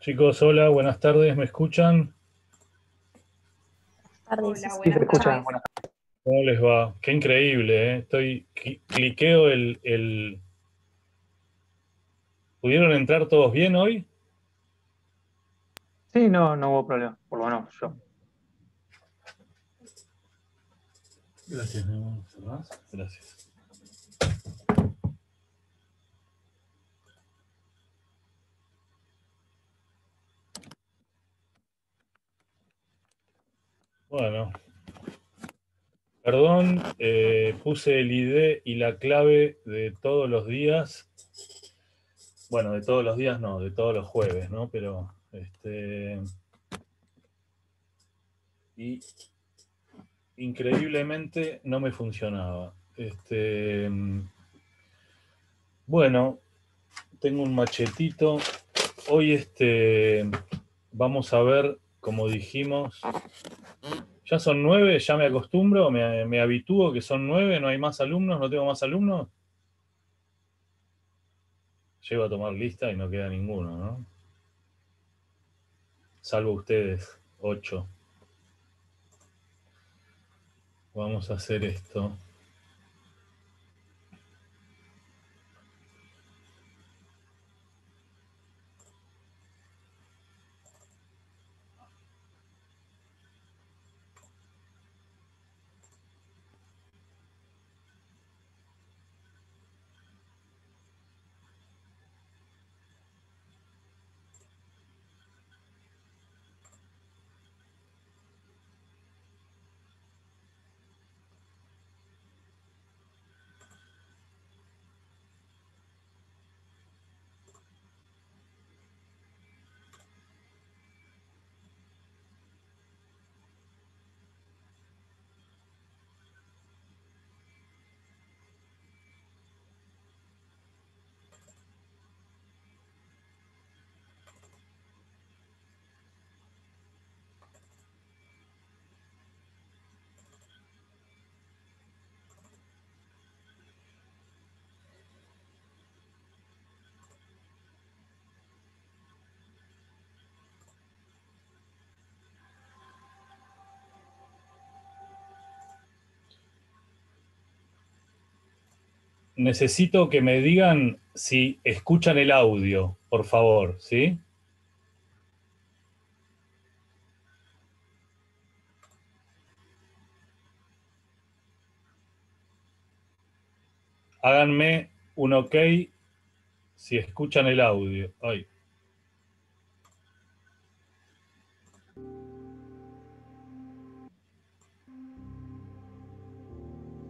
Chicos, hola, buenas tardes, ¿me escuchan? Tardes, sí, Hola, sí, Sí, se buenas escucha. tardes. Bueno, ¿Cómo les va? Qué increíble, ¿eh? Cliqueo ¿Pudieron entrar todos bien hoy? sí, no, no hubo problema, por lo menos yo. Gracias, mi amor. ¿Cerrás? Gracias. Bueno, perdón, puse el ID y la clave de todos los días. Bueno, de todos los días no, de todos los jueves, ¿no? Pero, y increíblemente no me funcionaba. Bueno, tengo un machetito. Hoy vamos a ver, como dijimos, ya son 9, ya me acostumbro, me habitúo que son 9, no hay más alumnos, no tengo más alumnos. Llego a tomar lista y no queda ninguno, ¿no? Salvo ustedes, 8. Vamos a hacer esto. Necesito que me digan si escuchan el audio, por favor, ¿sí? Háganme un ok si escuchan el audio. Ay.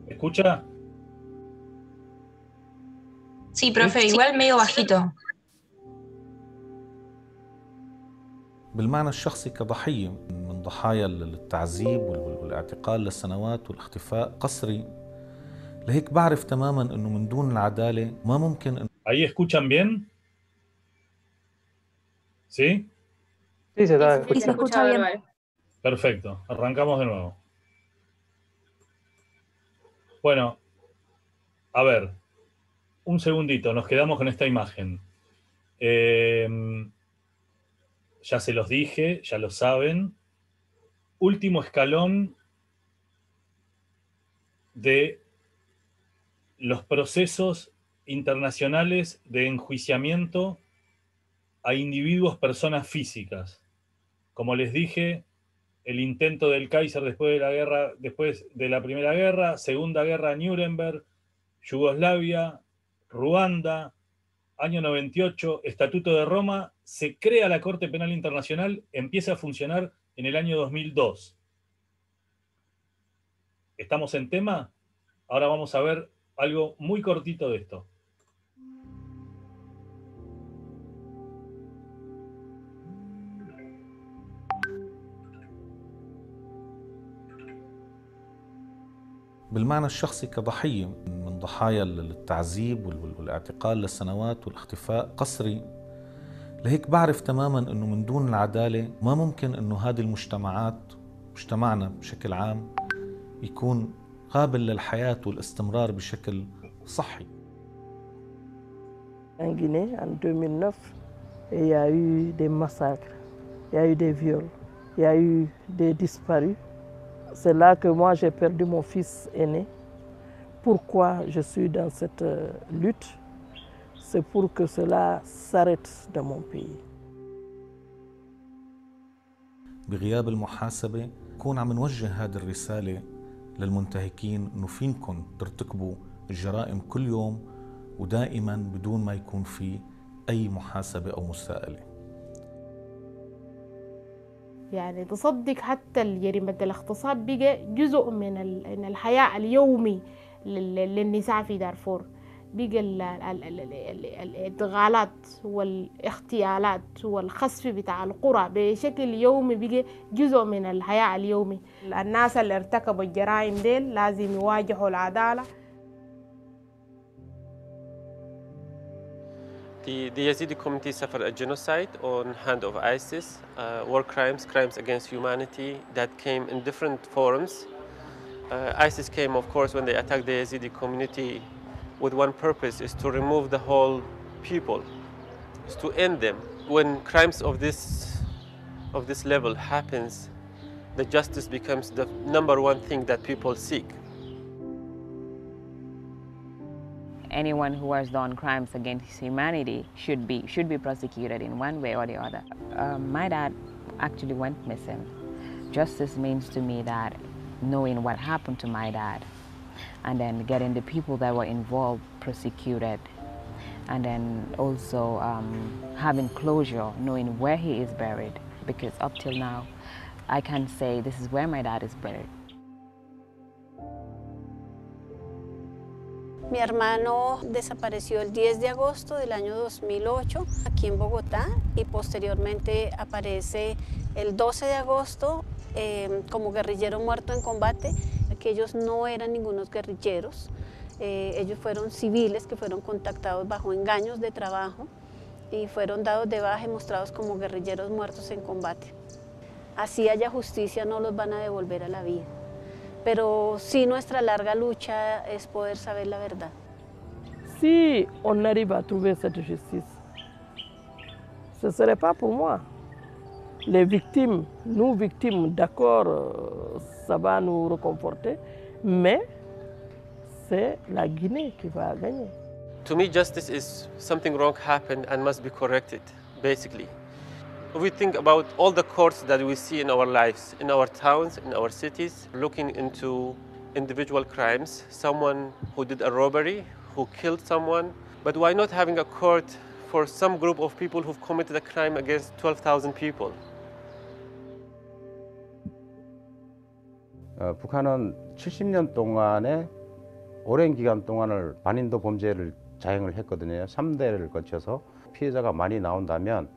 ¿Escucha? Sí, ¿Sí? profe, igual medio bajito. بالمعنى الشخصي كضحية من ضحايا التعذيب والاعتقال لسنوات والاختفاء قسري. لهيك بعرف تماما أنه من دون العدالة ما ممكن أن... ¿Ahí escuchan bien? ¿Sí? Sí, se Sí, está sí, sí, se Sí, se escuchando. escucha escucha bien. bárbaro. Perfecto, arrancamos de nuevo. Bueno, a ver, un segundito, nos quedamos con esta imagen. Eh, ya se los dije, ya lo saben. Último escalón de los procesos internacionales de enjuiciamiento a individuos, personas físicas. Como les dije, el intento del Kaiser después de la guerra, después de la Primera Guerra, Segunda Guerra, Nuremberg, Yugoslavia, Ruanda, año 98, Estatuto de Roma, se crea la Corte Penal Internacional, empieza a funcionar en el año 2002. ¿Estamos en tema? Ahora vamos a ver algo muy cortito de esto. بالمعنى الشخصي كضحية من ضحايا التعذيب والاعتقال لسنوات والاختفاء قسري. لهيك بعرف تماما أنه من دون العدالة ما ممكن أنه هذه المجتمعات، مجتمعنا بشكل عام، يكون قابل للحياة والاستمرار بشكل صحي. En Guinée en 2009, Et il y a eu des massacres, il y a eu des viols, il y a eu des disparus. C'est là que moi j'ai perdu mon fils aîné. Pourquoi je suis dans cette lutte? C'est pour que cela s'arrête dans mon pays. بغياب المحاسبة نكون عم نوجه هذه الرسالة للمنتهكين إنه فينكم ترتكبوا الجرائم كل يوم ودائما بدون ما يكون في أي محاسبة أو مساءلة. يعني تصدق حتى جريمة الاغتصاب بقى جزء من الحياة اليومي للنساء في دارفور. بقى الادغالات والاغتيالات والخسف بتاع القرى بشكل يومي بقى جزء من الحياة اليومي. الناس اللي ارتكبوا الجرائم ديل لازم يواجهوا العدالة. The Yazidi community suffered a genocide on hand of ISIS, war crimes, crimes against humanity that came in different forms. ISIS came, of course, when they attacked the Yazidi community with one purpose, is to remove the whole people, is to end them. When crimes of this level happens, the justice becomes the number one thing that people seek. Anyone who has done crimes against humanity should be prosecuted in one way or the other. My dad actually went missing. Justice means to me that knowing what happened to my dad, and then getting the people that were involved prosecuted, and then also having closure, knowing where he is buried, because up till now I can say this is where my dad is buried. Mi hermano desapareció el 10 de agosto del año 2008 aquí en Bogotá y posteriormente aparece el 12 de agosto como guerrillero muerto en combate, que ellos no eran ningunos guerrilleros, ellos fueron civiles que fueron contactados bajo engaños de trabajo y fueron dados de baja y mostrados como guerrilleros muertos en combate. Así haya justicia, no los van a devolver a la vida. Pero sí, nuestra larga lucha es poder saber la verdad. Si on arrive à trouver cette justice, ce ne serait pas pour moi. Les victimes, nous victimes, d'accord, ça va nous réconforter, mais c'est la Guinée qui va gagner. To me, justice is something wrong happened and must be corrected, basically. We think about all the courts that we see in our lives, in our towns, in our cities, looking into individual crimes, someone who did a robbery, who killed someone, but why not having a court for some group of people who've committed a crime against 12,000 people? 북한은 70년 동안에 오랜 기간 동안을 반인도 범죄를 자행을 했거든요. 3대를 거쳐서 피해자가 많이 나온다면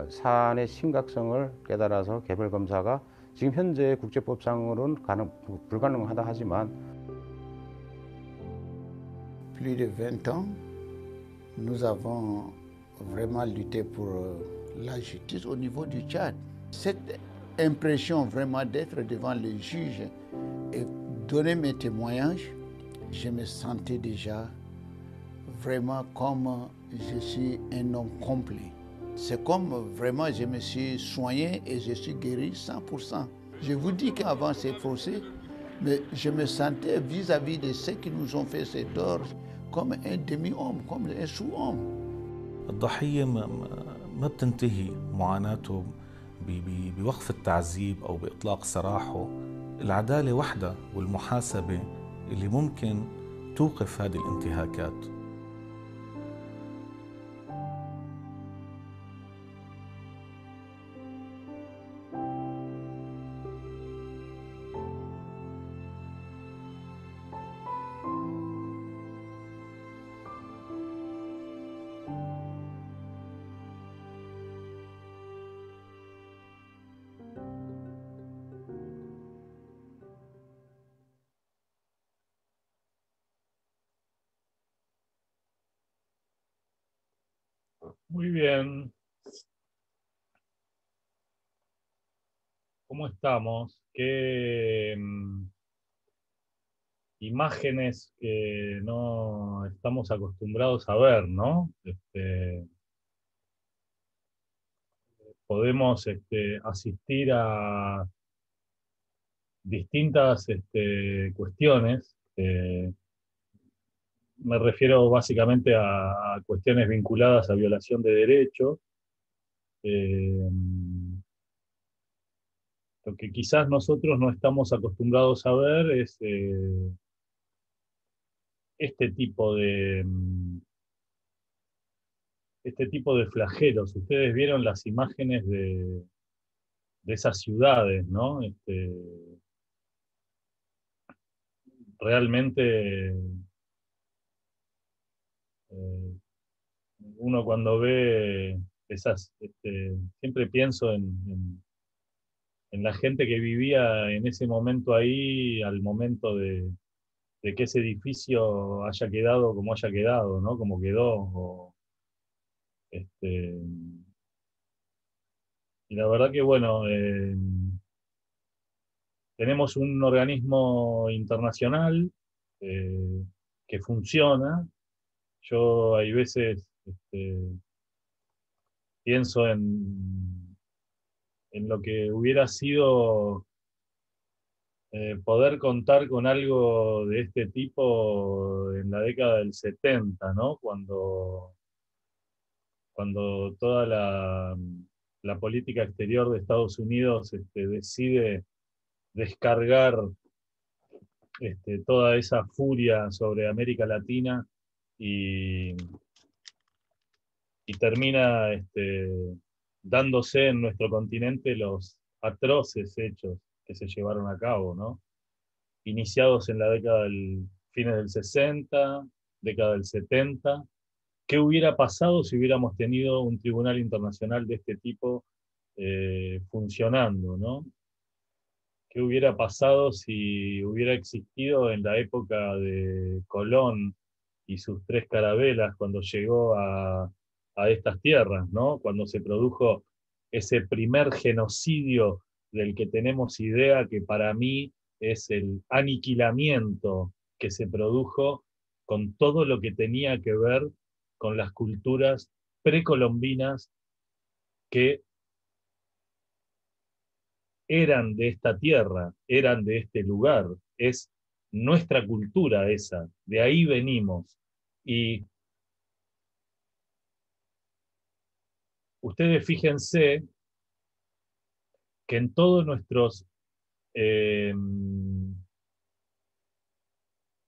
사안의 심각성을 깨달아서 개별 검사가 지금 현재 국제법상으로는 불가능하다 하지만 plus de 20 ans, nous avons vraiment lutté pour la justice au niveau du Tchad. Cette impression vraiment d'être devant les juges et donner mes témoignages, je me sentais déjà vraiment comme je suis un homme complet. C'est comme vraiment je me suis soigné et je suis guéri 100%. Je vous dis qu'avant ces procès, mais je me sentais vis-à-vis de ceux qui nous ont fait ces torts comme un demi-homme, comme un sous-homme. الضحية ما بتنتهي معاناته بوقف التعذيب أو بإطلاق سراحه. العدالة وحدها والمحاسبة اللي ممكن توقف هذه الانتهاكات. Muy bien. ¿Cómo estamos? ¿Qué imágenes que no estamos acostumbrados a ver, ¿no? podemos asistir a distintas cuestiones. Me refiero básicamente a cuestiones vinculadas a violación de derechos. Lo que quizás nosotros no estamos acostumbrados a ver es este tipo de flagelos. Ustedes vieron las imágenes de esas ciudades, ¿no? Realmente uno cuando ve esas, siempre pienso en la gente que vivía en ese momento ahí, al momento de que ese edificio haya quedado como haya quedado, ¿no? Como quedó. Y la verdad que, bueno, tenemos un organismo internacional que funciona. Yo hay veces pienso en lo que hubiera sido poder contar con algo de este tipo en la década del 70, ¿no? Cuando toda la política exterior de Estados Unidos decide descargar toda esa furia sobre América Latina y termina dándose en nuestro continente los atroces hechos que se llevaron a cabo, ¿no? Iniciados en la década fines del 60, década del 70. ¿Qué hubiera pasado si hubiéramos tenido un tribunal internacional de este tipo funcionando, ¿no? ¿Qué hubiera pasado si hubiera existido en la época de Colón y sus 3 carabelas cuando llegó a estas tierras, ¿no? Cuando se produjo ese primer genocidio del que tenemos idea, que para mí es el aniquilamiento que se produjo con todo lo que tenía que ver con las culturas precolombinas que eran de esta tierra, eran de este lugar, es nuestra cultura esa, de ahí venimos. Y ustedes fíjense que en todos nuestros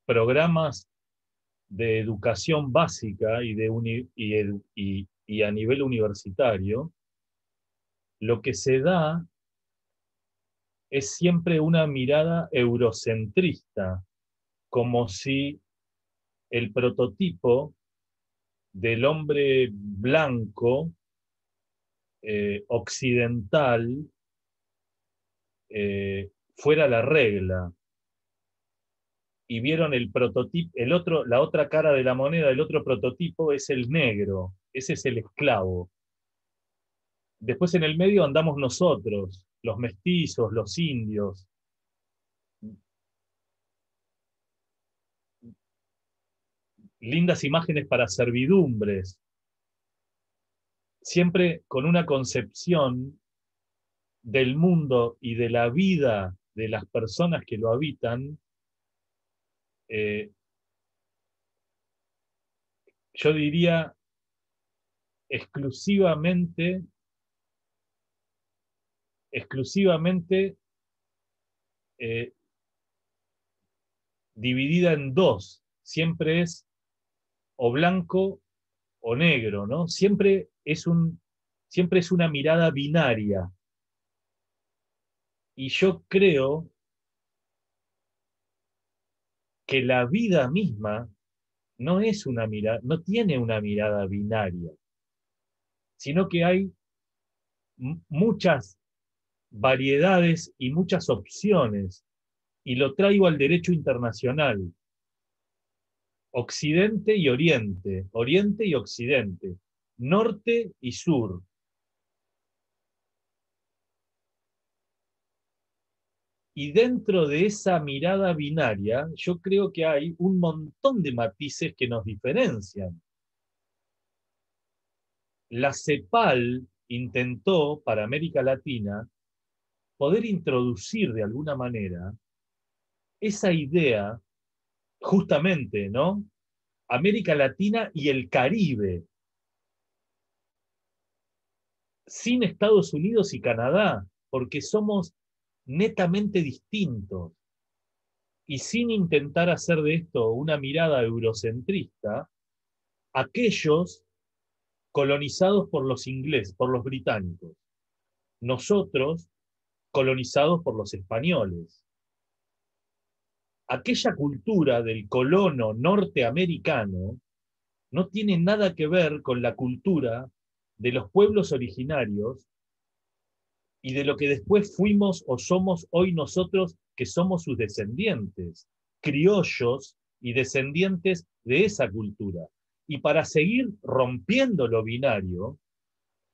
programas de educación básica y a nivel universitario, lo que se da es siempre una mirada eurocentrista, como si el prototipo del hombre blanco occidental fuera la regla. Y vieron el prototipo, la otra cara de la moneda, el otro prototipo es el negro, ese es el esclavo. Después en el medio andamos nosotros, los mestizos, los indios. Lindas imágenes para servidumbres, siempre con una concepción del mundo y de la vida de las personas que lo habitan, yo diría exclusivamente dividida en dos. Siempre es o blanco o negro, ¿no? Siempre es una mirada binaria. Y yo creo que la vida misma no tiene una mirada binaria, sino que hay muchas variedades y muchas opciones, y lo traigo al derecho internacional. Occidente y Oriente, Oriente y Occidente, Norte y Sur. Y dentro de esa mirada binaria, yo creo que hay un montón de matices que nos diferencian. La CEPAL intentó para América Latina poder introducir de alguna manera esa idea, justamente, ¿no? América Latina y el Caribe, sin Estados Unidos y Canadá, porque somos netamente distintos. Y sin intentar hacer de esto una mirada eurocentrista, aquellos colonizados por los ingleses, por los británicos, nosotros colonizados por los españoles. Aquella cultura del colono norteamericano no tiene nada que ver con la cultura de los pueblos originarios y de lo que después fuimos o somos hoy nosotros, que somos sus descendientes, criollos y descendientes de esa cultura. Y para seguir rompiendo lo binario,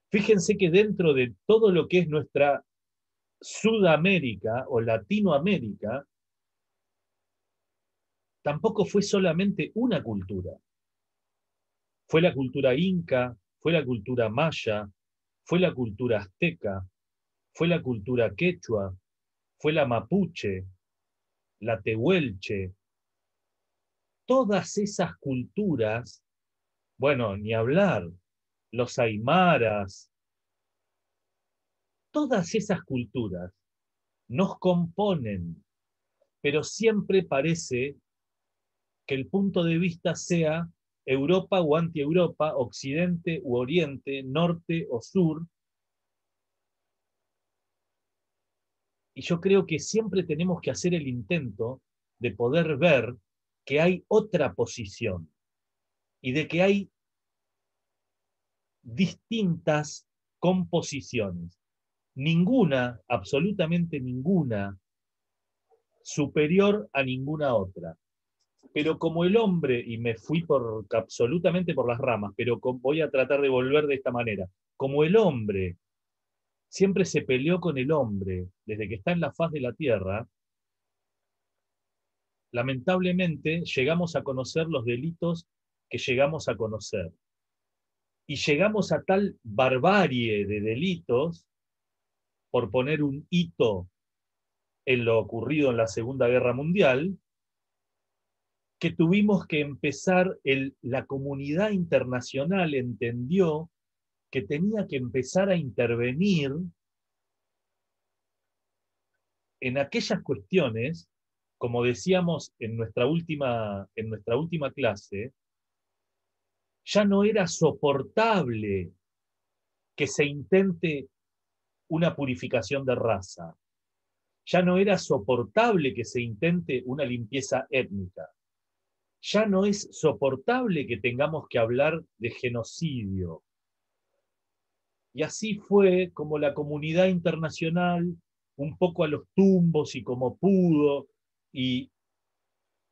fíjense que dentro de todo lo que es nuestra Sudamérica o Latinoamérica, tampoco fue solamente una cultura. Fue la cultura inca, fue la cultura maya, fue la cultura azteca, fue la cultura quechua, fue la mapuche, la tehuelche. Todas esas culturas, bueno, ni hablar, los aymaras, todas esas culturas nos componen, pero siempre parece que el punto de vista sea Europa o anti-Europa, Occidente u Oriente, Norte o Sur. Y yo creo que siempre tenemos que hacer el intento de poder ver que hay otra posición y de que hay distintas composiciones. Ninguna, absolutamente ninguna, superior a ninguna otra. Pero como el hombre, y me fui absolutamente por las ramas, pero voy a tratar de volver de esta manera, como el hombre siempre se peleó con el hombre desde que está en la faz de la tierra, lamentablemente llegamos a conocer los delitos que llegamos a conocer. Y llegamos a tal barbarie de delitos, por poner un hito en lo ocurrido en la Segunda Guerra Mundial, que tuvimos que empezar, la comunidad internacional entendió que tenía que empezar a intervenir en aquellas cuestiones, como decíamos en nuestra última clase, ya no era soportable que se intente una purificación de raza. Ya no era soportable que se intente una limpieza étnica. Ya no es soportable que tengamos que hablar de genocidio. Y así fue como la comunidad internacional, un poco a los tumbos y como pudo, y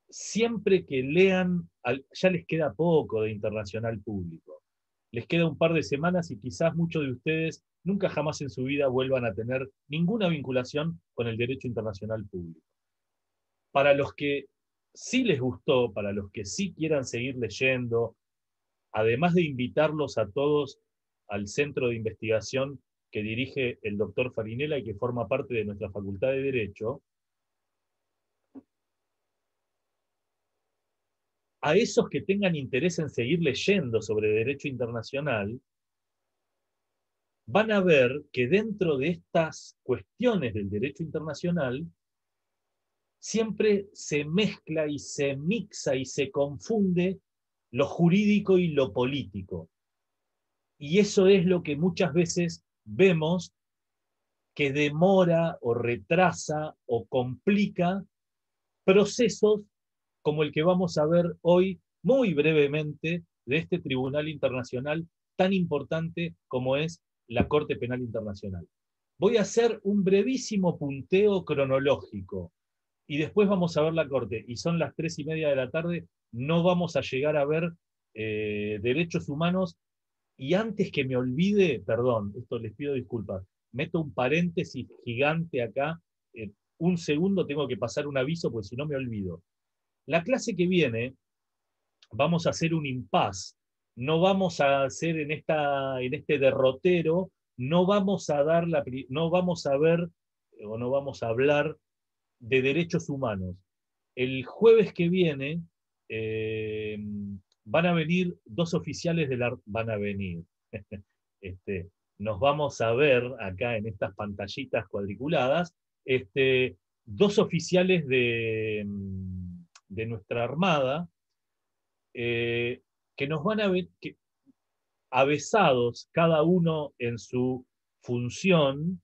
siempre que lean, ya les queda poco de internacional público. Les queda un par de semanas y quizás muchos de ustedes nunca jamás en su vida vuelvan a tener ninguna vinculación con el derecho internacional público. Para los que sí les gustó, para los que sí quieran seguir leyendo, además de invitarlos a todos al centro de investigación que dirige el doctor Farinella y que forma parte de nuestra Facultad de Derecho, a esos que tengan interés en seguir leyendo sobre derecho internacional, van a ver que dentro de estas cuestiones del derecho internacional, siempre se mezcla y se mixa y se confunde lo jurídico y lo político. Y eso es lo que muchas veces vemos que demora o retrasa o complica procesos como el que vamos a ver hoy muy brevemente de este Tribunal Internacional tan importante como es la Corte Penal Internacional. Voy a hacer un brevísimo punteo cronológico y después vamos a ver la Corte, y son las 3:30 de la tarde, no vamos a llegar a ver derechos humanos, y antes que me olvide, perdón, esto les pido disculpas, meto un paréntesis gigante acá, un segundo tengo que pasar un aviso porque si no me olvido. La clase que viene vamos a hacer un impasse, no vamos a hacer en este derrotero no vamos a ver o no vamos a hablar de derechos humanos. El jueves que viene van a venir dos oficiales van a venir. Nos vamos a ver acá en estas pantallitas cuadriculadas, dos oficiales de nuestra Armada que nos van a ver, avesados cada uno en su función,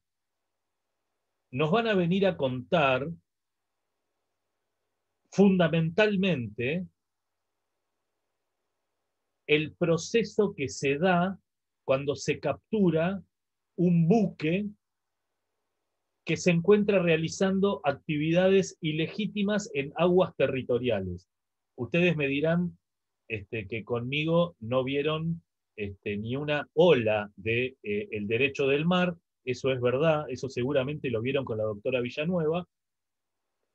nos van a venir a contar fundamentalmente el proceso que se da cuando se captura un buque que se encuentra realizando actividades ilegítimas en aguas territoriales. Ustedes me dirán que conmigo no vieron ni una ola del derecho del mar. Eso es verdad, eso seguramente lo vieron con la doctora Villanueva.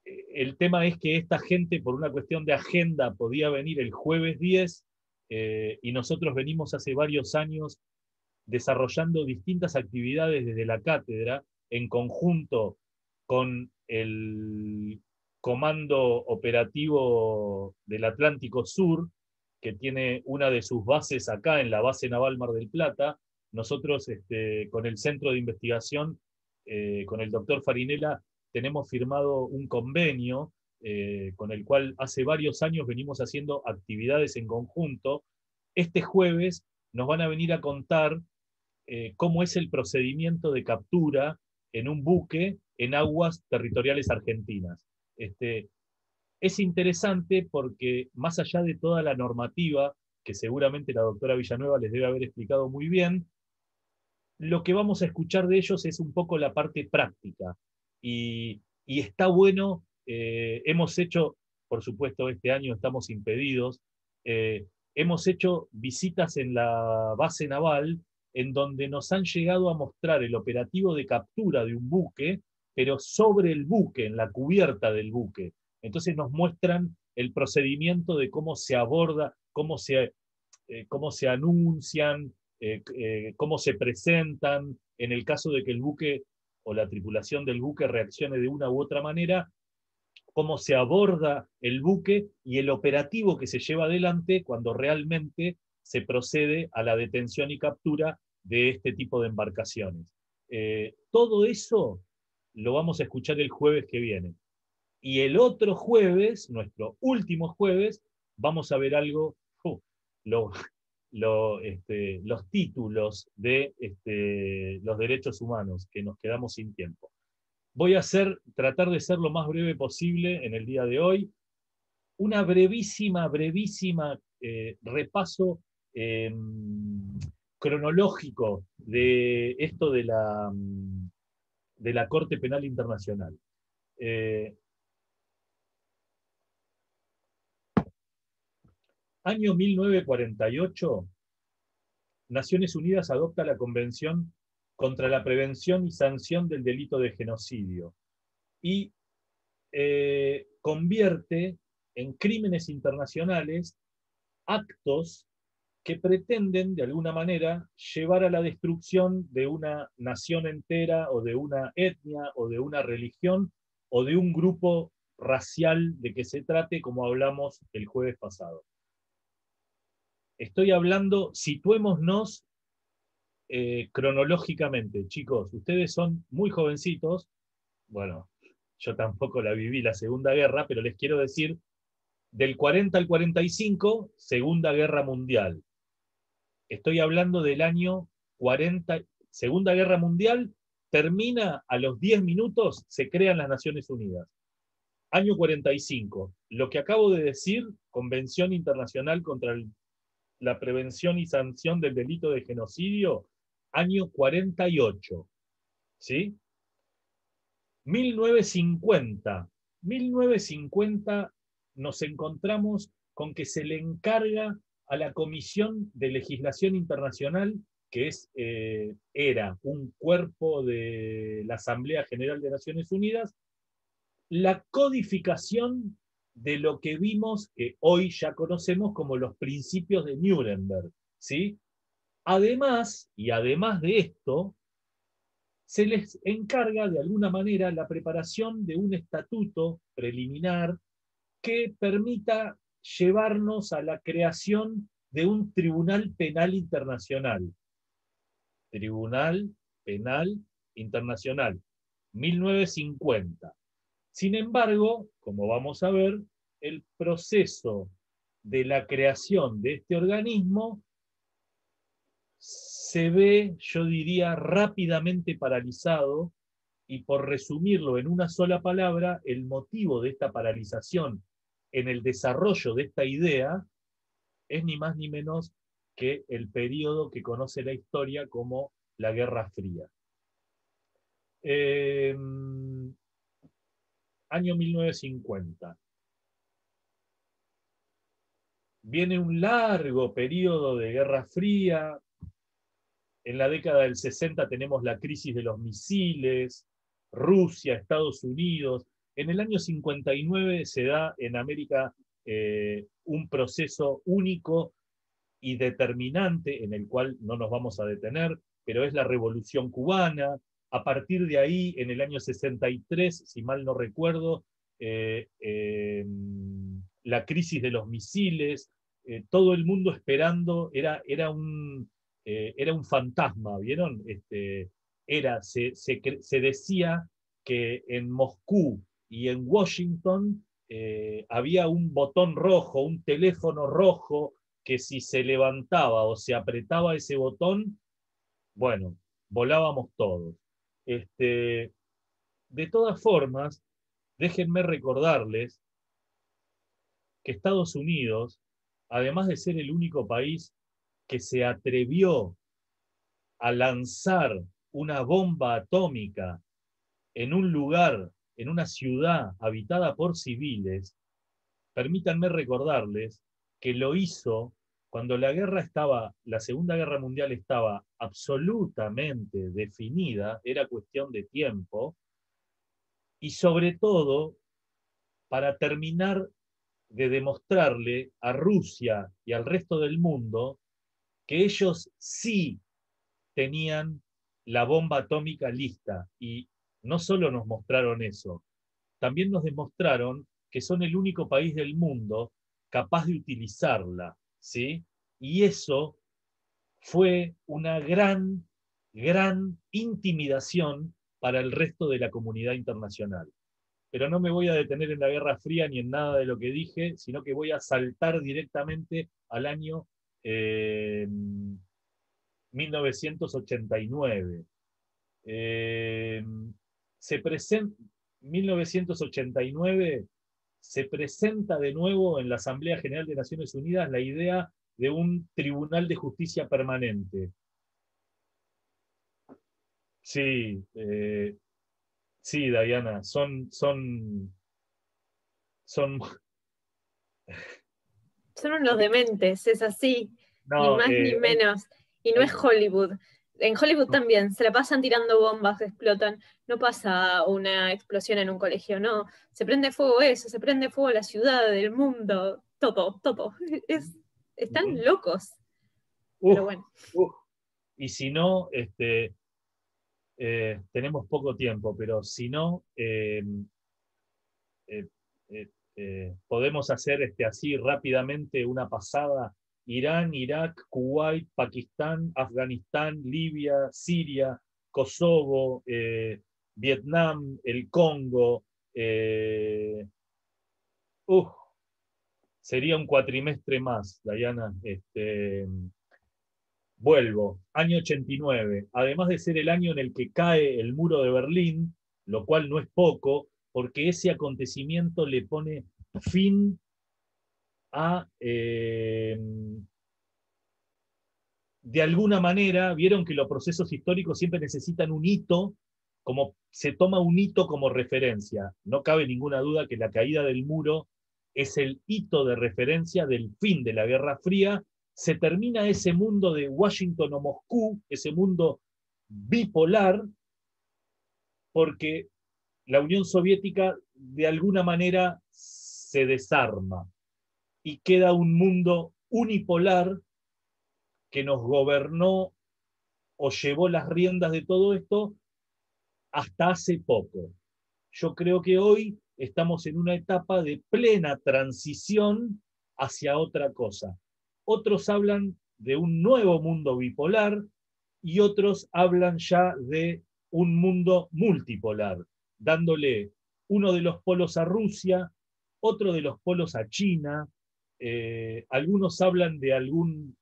El tema es que esta gente, por una cuestión de agenda, podía venir el jueves 10, y nosotros venimos hace varios años desarrollando distintas actividades desde la cátedra, en conjunto con el Comando Operativo del Atlántico Sur, que tiene una de sus bases acá en la base naval Mar del Plata. Nosotros con el Centro de Investigación, con el doctor Farinella, tenemos firmado un convenio con el cual hace varios años venimos haciendo actividades en conjunto. Este jueves nos van a venir a contar cómo es el procedimiento de captura en un buque en aguas territoriales argentinas. Es interesante porque, más allá de toda la normativa, que seguramente la doctora Villanueva les debe haber explicado muy bien, lo que vamos a escuchar de ellos es un poco la parte práctica. Y está bueno, hemos hecho, por supuesto este año estamos impedidos, hemos hecho visitas en la base naval, en donde nos han llegado a mostrar el operativo de captura de un buque, pero sobre el buque, en la cubierta del buque. Entonces nos muestran el procedimiento de cómo se aborda, cómo se anuncian, cómo se presentan, en el caso de que el buque o la tripulación del buque reaccione de una u otra manera, cómo se aborda el buque y el operativo que se lleva adelante cuando realmente se procede a la detención y captura de este tipo de embarcaciones. Todo eso lo vamos a escuchar el jueves que viene. Y el otro jueves, nuestro último jueves, vamos a ver algo, los títulos de los derechos humanos, que nos quedamos sin tiempo. Voy a tratar de ser lo más breve posible en el día de hoy. Una brevísima repaso cronológico de esto de la Corte Penal Internacional. Año 1948, Naciones Unidas adopta la Convención contra la Prevención y Sanción del Delito de Genocidio y convierte en crímenes internacionales actos que pretenden, de alguna manera, llevar a la destrucción de una nación entera, o de una etnia, o de una religión, o de un grupo racial de que se trate, como hablamos el jueves pasado. Estoy hablando, situémonos cronológicamente, chicos. Ustedes son muy jovencitos. Bueno, yo tampoco la viví la Segunda Guerra, pero les quiero decir, del 40 al 45, Segunda Guerra Mundial. Estoy hablando del año 40, Segunda Guerra Mundial, termina a los 10 minutos, se crean las Naciones Unidas. Año 45, lo que acabo de decir, Convención Internacional contra la Prevención y Sanción del Delito de Genocidio, año 48. ¿Sí? 1950. 1950 nos encontramos con que se le encarga a la Comisión de Legislación Internacional, que era un cuerpo de la Asamblea General de Naciones Unidas, la codificación de lo que vimos, que hoy ya conocemos como los principios de Nuremberg, ¿sí? Además de esto, se les encarga de alguna manera la preparación de un estatuto preliminar que permita llevarnos a la creación de un Tribunal Penal Internacional. Tribunal Penal Internacional, 1950. Sin embargo, como vamos a ver, el proceso de la creación de este organismo se ve, yo diría, rápidamente paralizado, y por resumirlo en una sola palabra, el motivo de esta paralización en el desarrollo de esta idea es ni más ni menos que el periodo que conoce la historia como la Guerra Fría. Año 1950. Viene un largo periodo de Guerra Fría. En la década del 60 tenemos la crisis de los misiles, Rusia, Estados Unidos. En el año 59 se da en América un proceso único y determinante, en el cual no nos vamos a detener, pero es la Revolución Cubana. A partir de ahí, en el año 63, si mal no recuerdo, la crisis de los misiles, todo el mundo esperando, era un fantasma, ¿vieron? Se decía que en Moscú y en Washington había un botón rojo, un teléfono rojo, que si se levantaba o se apretaba ese botón, bueno, volábamos todos. De todas formas, déjenme recordarles que Estados Unidos, además de ser el único país que se atrevió a lanzar una bomba atómica en un lugar, en una ciudad habitada por civiles, permítanme recordarles que lo hizo cuando la Segunda Guerra Mundial estaba absolutamente definida, era cuestión de tiempo, y sobre todo para terminar de demostrarle a Rusia y al resto del mundo que ellos sí tenían la bomba atómica lista. Y no solo nos mostraron eso, también nos demostraron que son el único país del mundo capaz de utilizarla, ¿sí? Y eso fue una gran, gran intimidación para el resto de la comunidad internacional. Pero no me voy a detener en la Guerra Fría ni en nada de lo que dije, sino que voy a saltar directamente al año 1989. 1989 se presenta de nuevo en la Asamblea General de Naciones Unidas la idea de un Tribunal de Justicia Permanente. Sí, sí, Diana, son Son unos dementes, es así, ni no, más ni menos. Y no es Hollywood. En Hollywood también, se la pasan tirando bombas que explotan. No pasa una explosión en un colegio, no. Se prende fuego eso, se prende fuego la ciudad, el mundo, todo, todo. Están locos. Pero bueno. Y si no, tenemos poco tiempo, pero si no, podemos hacer así rápidamente una pasada: Irán, Irak, Kuwait, Pakistán, Afganistán, Libia, Siria, Kosovo, Vietnam, el Congo. Sería un cuatrimestre más, Diana. Vuelvo, año 89, además de ser el año en el que cae el muro de Berlín, lo cual no es poco, porque ese acontecimiento le pone fin a, de alguna manera, vieron que los procesos históricos siempre necesitan un hito, como se toma un hito como referencia. No cabe ninguna duda que la caída del muro es el hito de referencia del fin de la Guerra Fría. Se termina ese mundo de Washington o Moscú, ese mundo bipolar, porque la Unión Soviética de alguna manera se desarma y queda un mundo unipolar que nos gobernó o llevó las riendas de todo esto hasta hace poco. Yo creo que hoy estamos en una etapa de plena transición hacia otra cosa. Otros hablan de un nuevo mundo bipolar y otros hablan ya de un mundo multipolar, dándole uno de los polos a Rusia, otro de los polos a China. Algunos hablan de algún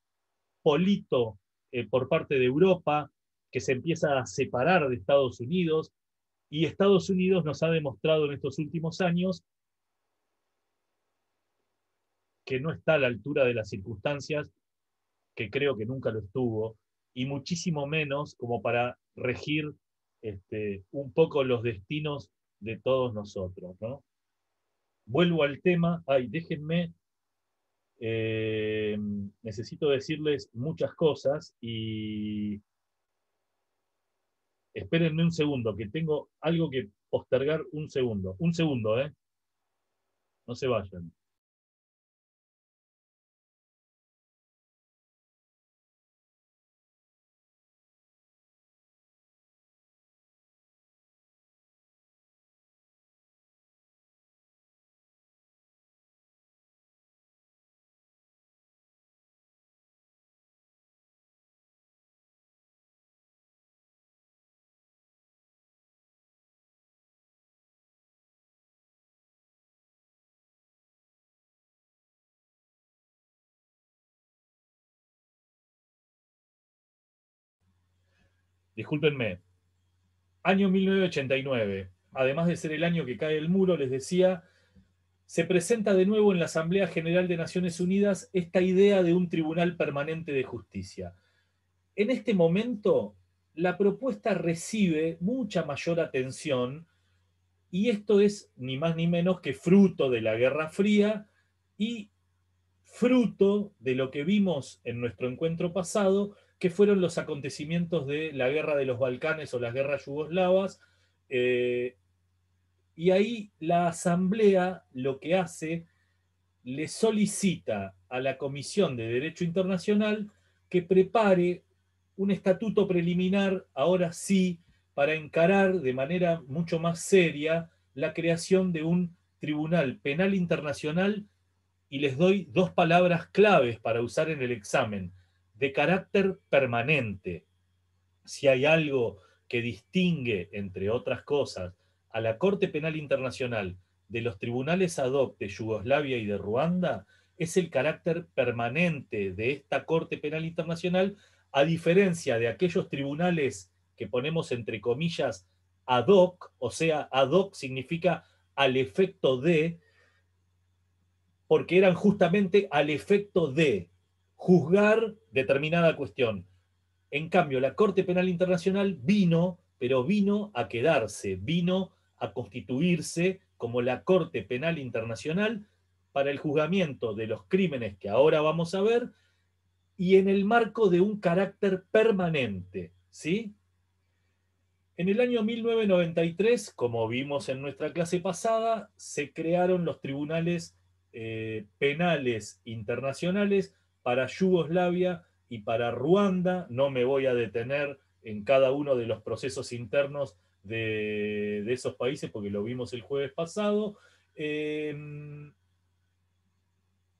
polito por parte de Europa que se empieza a separar de Estados Unidos, y Estados Unidos nos ha demostrado en estos últimos años que no está a la altura de las circunstancias, que creo que nunca lo estuvo, y muchísimo menos como para regir un poco los destinos de todos nosotros, ¿no? Vuelvo al tema, déjenme, necesito decirles muchas cosas y espérenme un segundo, que tengo algo que postergar un segundo, no se vayan. Discúlpenme. Año 1989. Además de ser el año que cae el muro, les decía, se presenta de nuevo en la Asamblea General de Naciones Unidas esta idea de un Tribunal Permanente de Justicia. En este momento, la propuesta recibe mucha mayor atención, y esto es ni más ni menos que fruto de la Guerra Fría y fruto de lo que vimos en nuestro encuentro pasado, que fueron los acontecimientos de la Guerra de los Balcanes o las guerras yugoslavas. Y ahí la Asamblea lo que hace, le solicita a la Comisión de Derecho Internacional que prepare un estatuto preliminar, ahora sí, para encarar de manera mucho más seria la creación de un Tribunal Penal Internacional, y les doy dos palabras claves para usar en el examen: de carácter permanente. Si hay algo que distingue, entre otras cosas, a la Corte Penal Internacional de los tribunales ad hoc de Yugoslavia y de Ruanda, es el carácter permanente de esta Corte Penal Internacional, a diferencia de aquellos tribunales que ponemos entre comillas ad hoc, o sea, ad hoc significa al efecto de, porque eran justamente al efecto de juzgar determinada cuestión. En cambio, la Corte Penal Internacional vino a quedarse, vino a constituirse como la Corte Penal Internacional para el juzgamiento de los crímenes que ahora vamos a ver, y en el marco de un carácter permanente, ¿sí? En el año 1993, como vimos en nuestra clase pasada, se crearon los tribunales penales internacionales para Yugoslavia y para Ruanda. No me voy a detener en cada uno de los procesos internos de esos países porque lo vimos el jueves pasado. En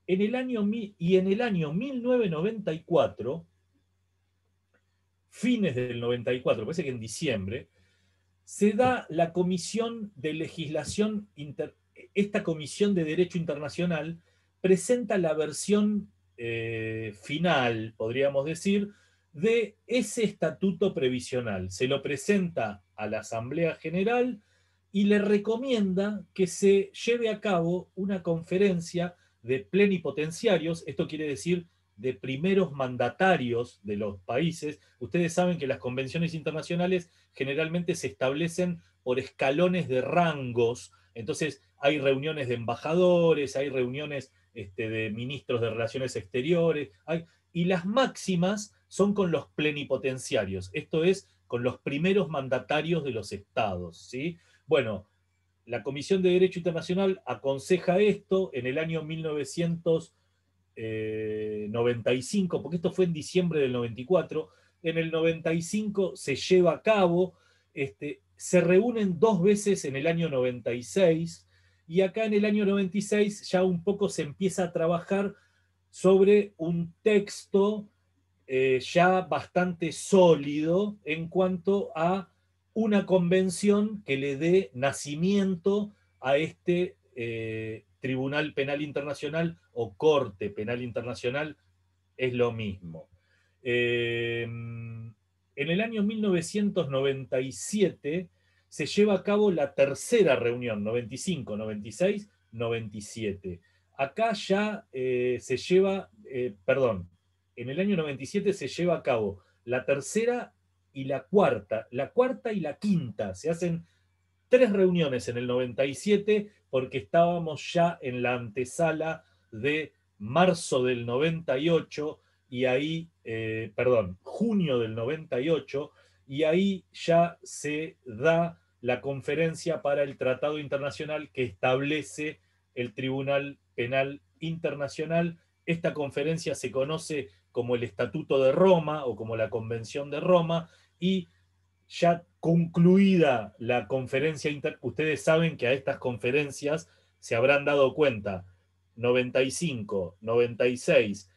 el año 1994, fines del 94, parece que en diciembre, se da la Comisión de Legislación, esta Comisión de Derecho Internacional presenta la versión final, podríamos decir, de ese estatuto previsional. Se lo presenta a la Asamblea General y le recomienda que se lleve a cabo una conferencia de plenipotenciarios, esto quiere decir de primeros mandatarios de los países. Ustedes saben que las convenciones internacionales generalmente se establecen por escalones de rangos, entonces hay reuniones de embajadores, hay reuniones de ministros de Relaciones Exteriores, y las máximas son con los plenipotenciarios, esto es, con los primeros mandatarios de los estados, ¿sí? Bueno, la Comisión de Derecho Internacional aconseja esto en el año 1995, porque esto fue en diciembre del 94, en el 95 se lleva a cabo, se reúnen 2 veces en el año 96, y acá en el año 96 ya un poco se empieza a trabajar sobre un texto ya bastante sólido en cuanto a una convención que le dé nacimiento a este Tribunal Penal Internacional o Corte Penal Internacional, es lo mismo. En el año 1997 se lleva a cabo la tercera reunión, 95, 96, 97. Acá ya se lleva, perdón, en el año 97 se lleva a cabo la tercera y la cuarta y la quinta. Se hacen 3 reuniones en el 97 porque estábamos ya en la antesala de marzo del 98 y ahí, junio del 98, y ahí ya se da la conferencia para el Tratado Internacional que establece el Tribunal Penal Internacional. Esta conferencia se conoce como el Estatuto de Roma o como la Convención de Roma, y ya concluida la conferencia, ustedes saben que a estas conferencias se habrán dado cuenta, 95, 96,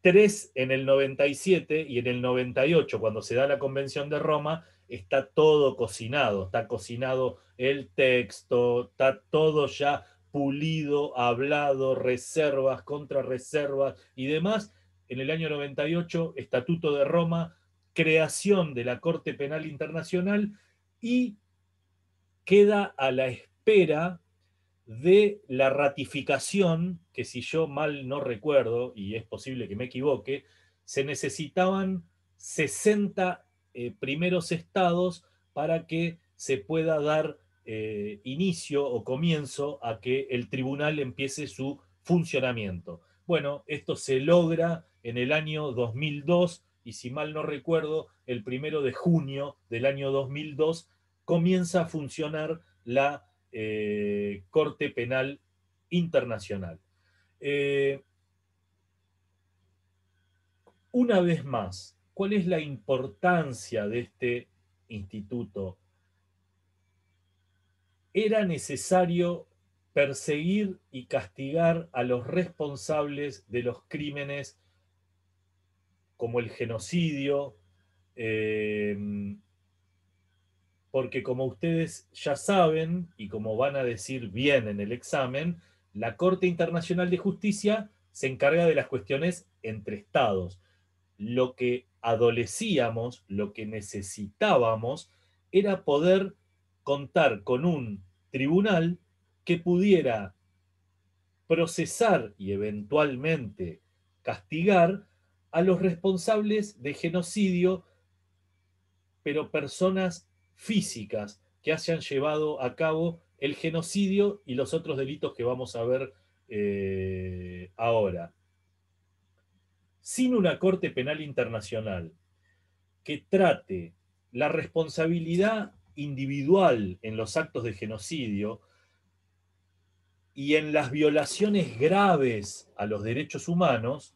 3 en el 97 y en el 98, cuando se da la Convención de Roma, está todo cocinado, está cocinado el texto, está todo ya pulido, hablado, reservas, contrarreservas y demás. En el año 98, Estatuto de Roma, creación de la Corte Penal Internacional, y queda a la espera de la ratificación, que si yo mal no recuerdo, y es posible que me equivoque, se necesitaban 60 primeros estados para que se pueda dar inicio o comienzo a que el tribunal empiece su funcionamiento. Bueno, esto se logra en el año 2002, y si mal no recuerdo, el 1 de junio del año 2002 comienza a funcionar la Corte Penal Internacional. Una vez más, ¿cuál es la importancia de este instituto? Era necesario perseguir y castigar a los responsables de los crímenes como el genocidio, porque como ustedes ya saben, y como van a decir bien en el examen, la Corte Internacional de Justicia se encarga de las cuestiones entre estados. Lo que adolecíamos, lo que necesitábamos, era poder contar con un tribunal que pudiera procesar y eventualmente castigar a los responsables de genocidio, pero personas físicas que hayan llevado a cabo el genocidio y los otros delitos que vamos a ver ahora. Sin una Corte Penal Internacional que trate la responsabilidad individual en los actos de genocidio y en las violaciones graves a los derechos humanos,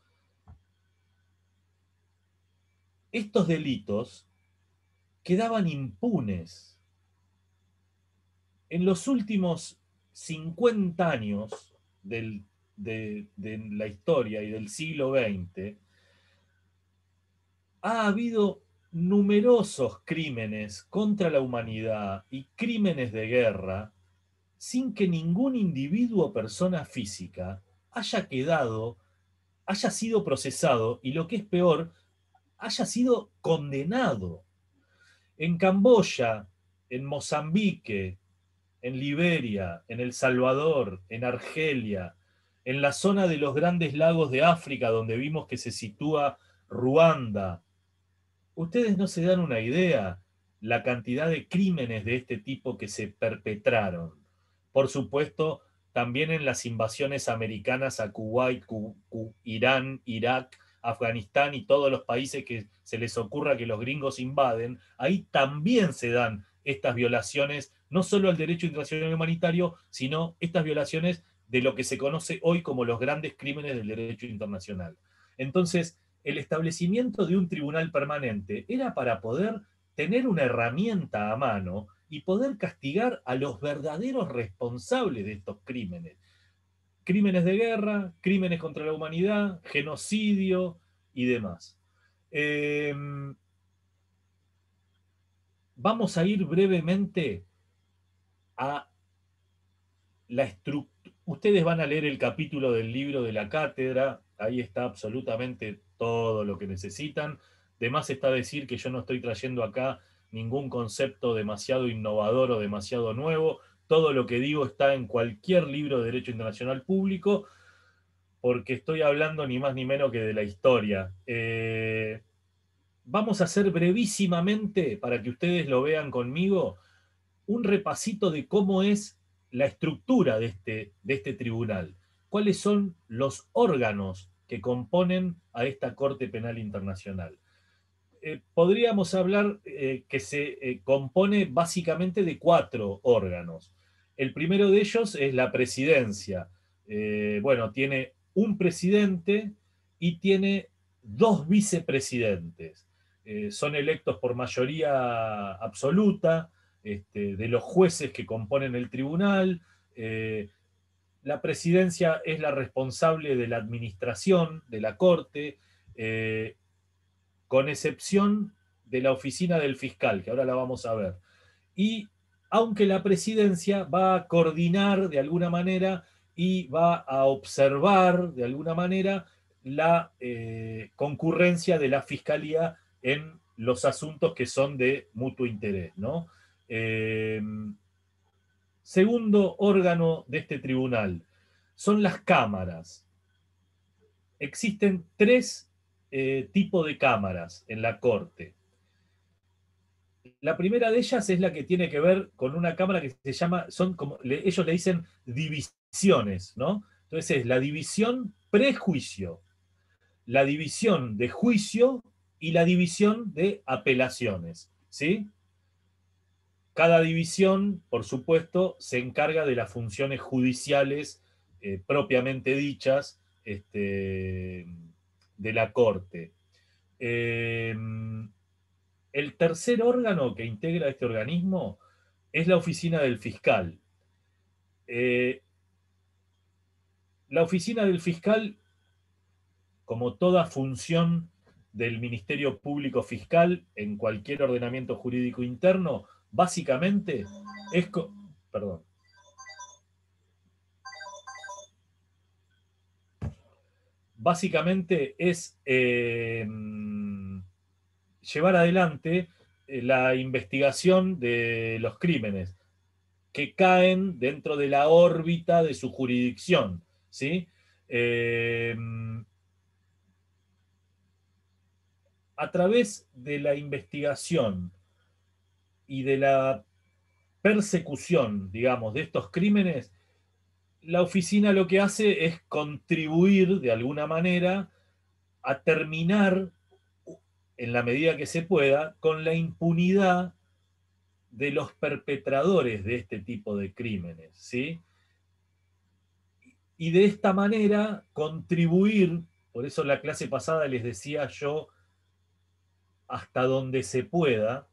estos delitos quedaban impunes. En los últimos 50 años de la historia y del siglo XX, ha habido numerosos crímenes contra la humanidad y crímenes de guerra sin que ningún individuo o persona física haya sido procesado y, lo que es peor, haya sido condenado. En Camboya, en Mozambique, en Liberia, en El Salvador, en Argelia, en la zona de los Grandes Lagos de África, donde vimos que se sitúa Ruanda. Ustedes no se dan una idea la cantidad de crímenes de este tipo que se perpetraron. Por supuesto, también en las invasiones americanas a Kuwait, Irán, Irak, Afganistán y todos los países que se les ocurra que los gringos invaden, ahí también se dan estas violaciones, no solo al derecho internacional humanitario, sino estas violaciones de lo que se conoce hoy como los grandes crímenes del derecho internacional. Entonces, el establecimiento de un tribunal permanente era para poder tener una herramienta a mano y poder castigar a los verdaderos responsables de estos crímenes. Crímenes de guerra, crímenes contra la humanidad, genocidio y demás. Vamos a ir brevemente a la estructura. Ustedes van a leer el capítulo del libro de la cátedra, ahí está absolutamente todo lo que necesitan. De más está decir que yo no estoy trayendo acá ningún concepto demasiado innovador o demasiado nuevo. Todo lo que digo está en cualquier libro de Derecho Internacional Público, porque estoy hablando ni más ni menos que de la historia. Vamos a hacer brevísimamente, para que ustedes lo vean conmigo, un repasito de cómo es la estructura de este tribunal. ¿Cuáles son los órganos que componen a esta Corte Penal Internacional? Podríamos hablar que se compone básicamente de 4 órganos. El primero de ellos es la presidencia. Bueno, tiene un presidente y tiene 2 vicepresidentes. Son electos por mayoría absoluta de los jueces que componen el tribunal. La presidencia es la responsable de la administración de la Corte, con excepción de la oficina del fiscal, que ahora la vamos a ver. Y aunque la presidencia va a coordinar de alguna manera y va a observar de alguna manera la concurrencia de la fiscalía en los asuntos que son de mutuo interés, ¿no? Segundo órgano de este tribunal son las cámaras. Existen 3 tipos de cámaras en la Corte. La primera de ellas es la que tiene que ver con una cámara que se llama, ellos le dicen divisiones, ¿no? Entonces es la división prejuicio, la división de juicio y la división de apelaciones, ¿sí? Cada división, por supuesto, se encarga de las funciones judiciales propiamente dichas de la Corte. El tercer órgano que integra este organismo es la oficina del fiscal. La oficina del fiscal, como toda función del Ministerio Público Fiscal en cualquier ordenamiento jurídico interno, básicamente es... Perdón. Básicamente es llevar adelante la investigación de los crímenes que caen dentro de la órbita de su jurisdicción, ¿sí? A través de la investigación y de la persecución, digamos, de estos crímenes, la oficina lo que hace es contribuir de alguna manera a terminar, en la medida que se pueda, con la impunidad de los perpetradores de este tipo de crímenes, ¿sí? Y de esta manera contribuir, por eso la clase pasada les decía yo, hasta donde se pueda,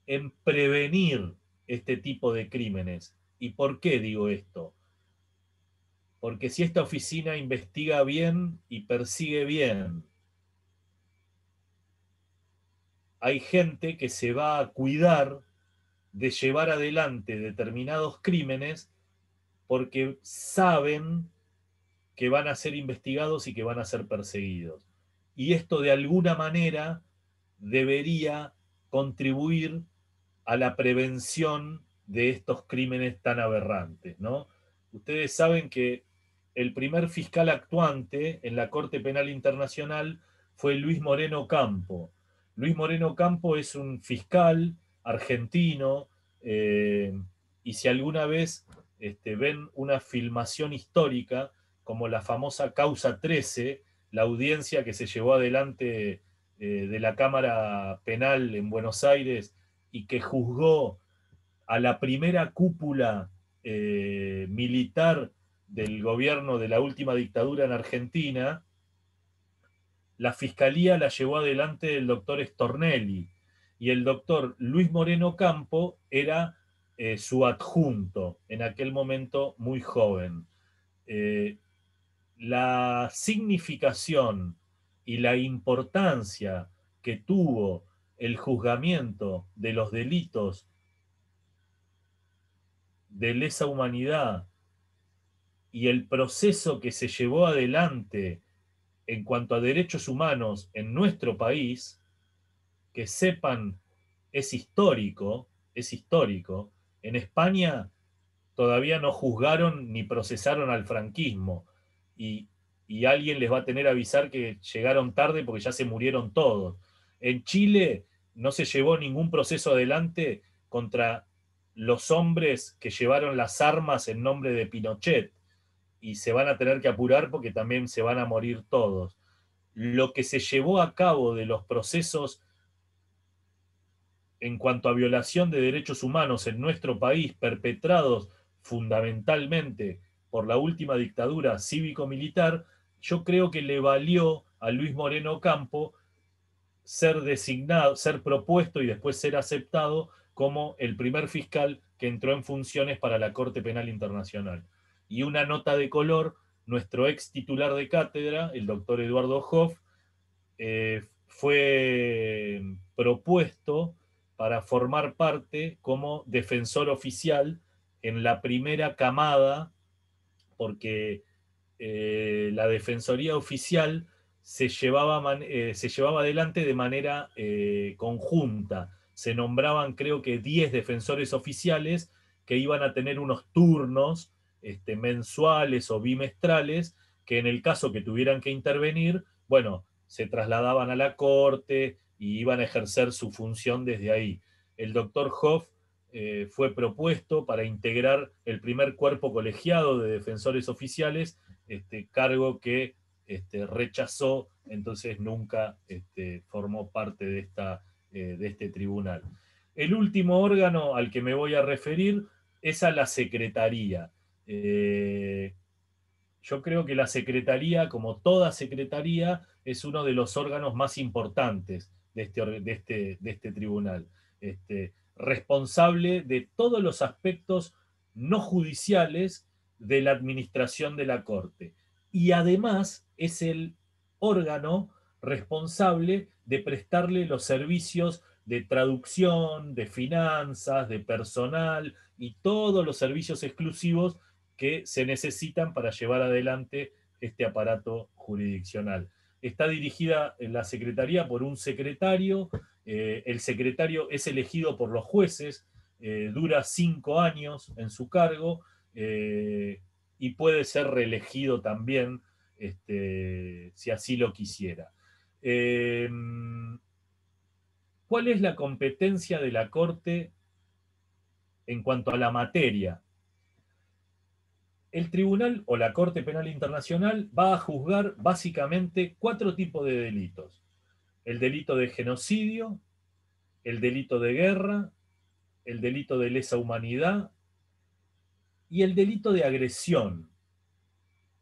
en prevenir este tipo de crímenes. ¿Y por qué digo esto? Porque si esta oficina investiga bien y persigue bien, hay gente que se va a cuidar de llevar adelante determinados crímenes porque saben que van a ser investigados y que van a ser perseguidos. Y esto de alguna manera debería contribuir a la prevención de estos crímenes tan aberrantes, ¿no? Ustedes saben que el primer fiscal actuante en la Corte Penal Internacional fue Luis Moreno Campo. Luis Moreno Campo es un fiscal argentino, y si alguna vez ven una filmación histórica, como la famosa Causa 13, la audiencia que se llevó adelante de la Cámara Penal en Buenos Aires y que juzgó a la primera cúpula militar del gobierno de la última dictadura en Argentina, la fiscalía la llevó adelante el doctor Stornelli. y el doctor Luis Moreno Campo era su adjunto, en aquel momento muy joven. La significación y la importancia que tuvo el juzgamiento de los delitos de lesa humanidad y el proceso que se llevó adelante en cuanto a derechos humanos en nuestro país, que sepan, es histórico, es histórico. En España todavía no juzgaron ni procesaron al franquismo, y alguien les va a tener que avisar que llegaron tarde porque ya se murieron todos. En Chile no se llevó ningún proceso adelante contra los hombres que llevaron las armas en nombre de Pinochet, y se van a tener que apurar porque también se van a morir todos. Lo que se llevó a cabo de los procesos en cuanto a violación de derechos humanos en nuestro país, perpetrados fundamentalmente por la última dictadura cívico-militar, yo creo que le valió a Luis Moreno Campo ser designado, ser propuesto y después ser aceptado como el primer fiscal que entró en funciones para la Corte Penal Internacional. Y una nota de color, nuestro ex titular de cátedra, el doctor Eduardo Hoff, fue propuesto para formar parte como defensor oficial en la primera camada, porque la defensoría oficial se llevaba adelante de manera conjunta. Se nombraban, creo que 10 defensores oficiales que iban a tener unos turnos mensuales o bimestrales, que en el caso que tuvieran que intervenir, bueno, se trasladaban a la corte y iban a ejercer su función desde ahí. El doctor Hoff fue propuesto para integrar el primer cuerpo colegiado de defensores oficiales, cargo que rechazó, entonces nunca formó parte de este tribunal. El último órgano al que me voy a referir es a la Secretaría. Yo creo que la Secretaría, como toda Secretaría, es uno de los órganos más importantes de este tribunal. Responsable de todos los aspectos no judiciales de la administración de la Corte. Y además es el órgano responsable de prestarle los servicios de traducción, de finanzas, de personal y todos los servicios exclusivos que se necesitan para llevar adelante este aparato jurisdiccional. Está dirigida en la Secretaría por un secretario. El secretario es elegido por los jueces, dura 5 años en su cargo, y puede ser reelegido también si así lo quisiera. ¿Cuál es la competencia de la Corte en cuanto a la materia? El tribunal o la Corte Penal Internacional va a juzgar básicamente 4 tipos de delitos: el delito de genocidio, el delito de guerra, el delito de lesa humanidad y el delito de agresión.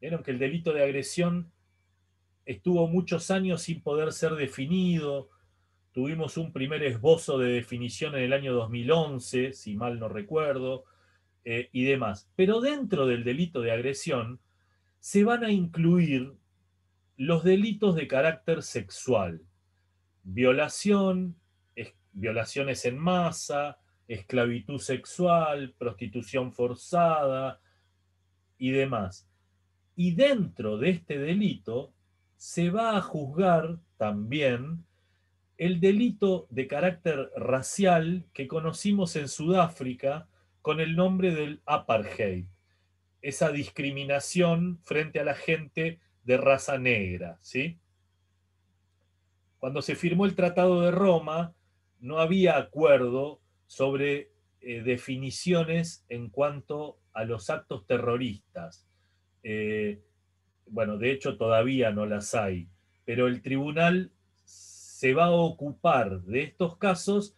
Vieron que el delito de agresión estuvo muchos años sin poder ser definido. Tuvimos un primer esbozo de definición en el año 2011, si mal no recuerdo, y demás. Pero dentro del delito de agresión se van a incluir los delitos de carácter sexual: violación, violaciones en masa, esclavitud sexual, prostitución forzada y demás. Y dentro de este delito se va a juzgar también el delito de carácter racial que conocimos en Sudáfrica con el nombre del apartheid, esa discriminación frente a la gente de raza negra, ¿sí? Cuando se firmó el Tratado de Roma, no había acuerdo sobre definiciones en cuanto a los actos terroristas. Bueno, de hecho todavía no las hay, pero el tribunal se va a ocupar de estos casos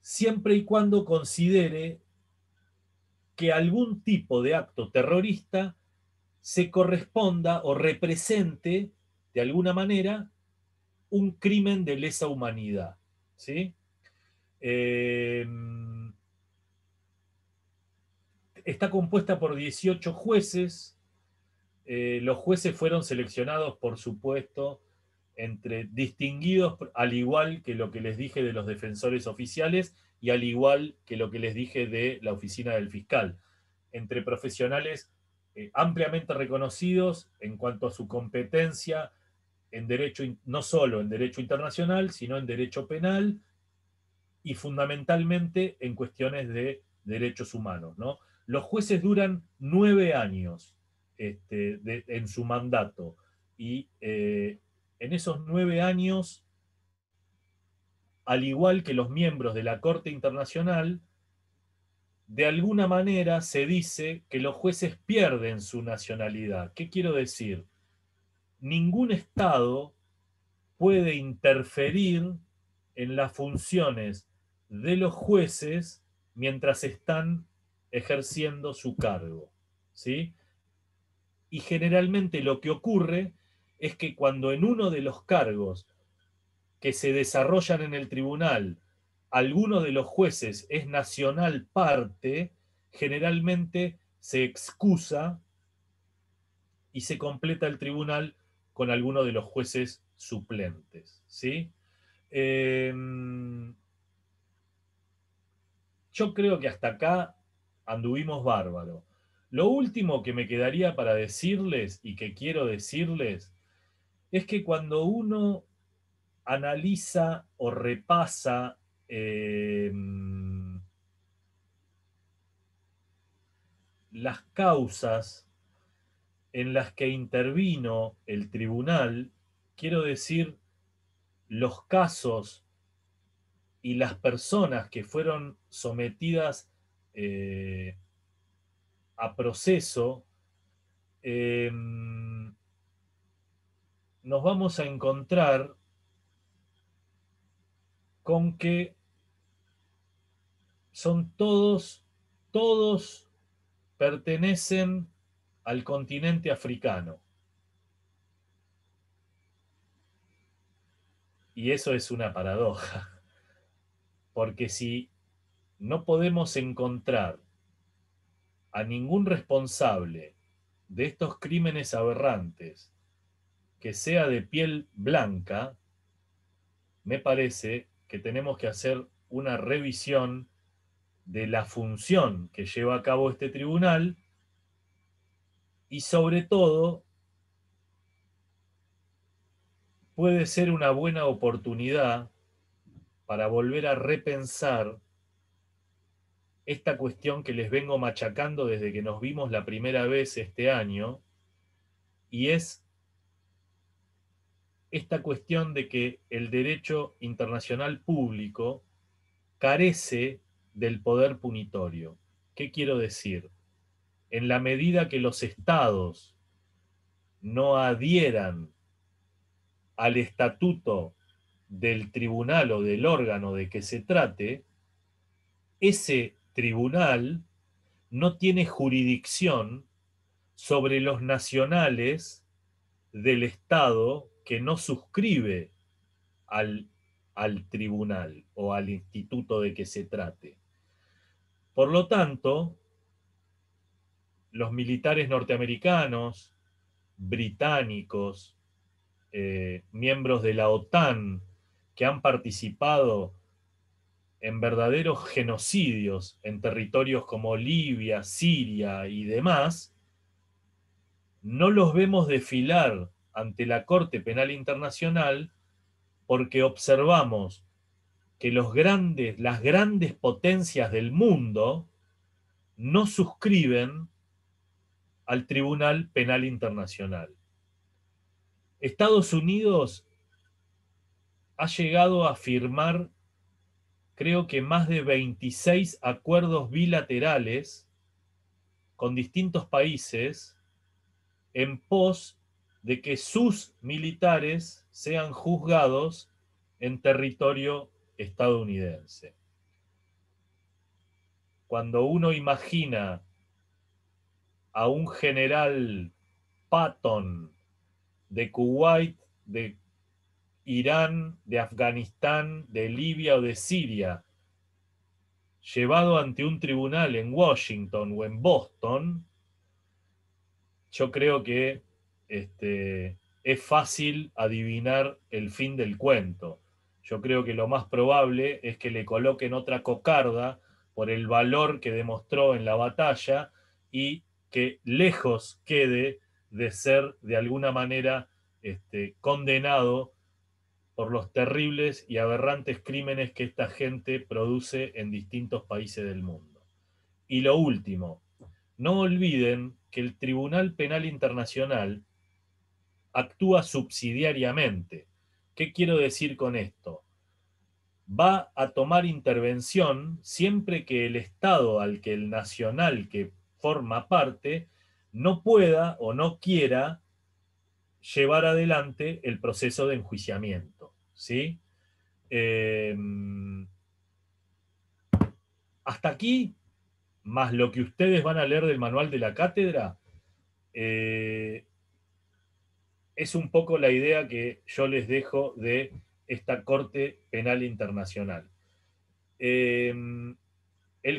siempre y cuando considere que algún tipo de acto terrorista se corresponda o represente de alguna manera un crimen de lesa humanidad, ¿sí? Está compuesta por 18 jueces. Los jueces fueron seleccionados, por supuesto, entre distinguidos, al igual que lo que les dije de los defensores oficiales y al igual que lo que les dije de la oficina del fiscal, entre profesionales ampliamente reconocidos en cuanto a su competencia en derecho, no solo en derecho internacional, sino en derecho penal y fundamentalmente en cuestiones de derechos humanos, ¿no? Los jueces duran 9 años en su mandato y en esos 9 años, al igual que los miembros de la Corte Internacional, de alguna manera se dice que los jueces pierden su nacionalidad. ¿Qué quiero decir? Ningún Estado puede interferir en las funciones de los jueces mientras están ejerciendo su cargo, ¿sí? Y generalmente lo que ocurre es que cuando en uno de los cargos que se desarrollan en el tribunal alguno de los jueces es nacional parte, generalmente se excusa y se completa el tribunal con alguno de los jueces suplentes, ¿sí? Yo creo que hasta acá anduvimos bárbaro. Lo último que me quedaría para decirles y que quiero decirles es que cuando uno analiza o repasa las causas en las que intervino el tribunal, quiero decir, los casos y las personas que fueron sometidas a proceso, nos vamos a encontrar con que son todos pertenecen al continente africano. Y eso es una paradoja, porque si no podemos encontrar a ningún responsable de estos crímenes aberrantes que sea de piel blanca, me parece que tenemos que hacer una revisión de la función que lleva a cabo este tribunal y sobre todo puede ser una buena oportunidad para volver a repensar esta cuestión que les vengo machacando desde que nos vimos la primera vez este año, y es esta cuestión de que el derecho internacional público carece del poder punitorio. ¿Qué quiero decir? En la medida que los estados no adhieran al estatuto del tribunal o del órgano de que se trate, ese tribunal no tiene jurisdicción sobre los nacionales del Estado que no suscribe al tribunal o al instituto de que se trate. Por lo tanto, los militares norteamericanos, británicos, miembros de la OTAN que han participado en verdaderos genocidios en territorios como Libia, Siria y demás, no los vemos desfilar ante la Corte Penal Internacional porque observamos que las grandes potencias del mundo no suscriben al Tribunal Penal Internacional. Estados Unidos ha llegado a firmar, creo que más de 26 acuerdos bilaterales con distintos países en pos de que sus militares sean juzgados en territorio estadounidense. Cuando uno imagina a un general Patton de Kuwait, de Irán, de Afganistán, de Libia o de Siria, llevado ante un tribunal en Washington o en Boston, yo creo que es fácil adivinar el fin del cuento. Yo creo que lo más probable es que le coloquen otra cocarda por el valor que demostró en la batalla y que lejos quede de ser de alguna manera condenado por los terribles y aberrantes crímenes que esta gente produce en distintos países del mundo. Y lo último, no olviden que el Tribunal Penal Internacional actúa subsidiariamente. ¿Qué quiero decir con esto? Va a tomar intervención siempre que el Estado al que el nacional que forma parte no pueda o no quiera llevar adelante el proceso de enjuiciamiento, ¿sí? Hasta aquí, más lo que ustedes van a leer del manual de la cátedra, es un poco la idea que yo les dejo de esta Corte Penal Internacional. El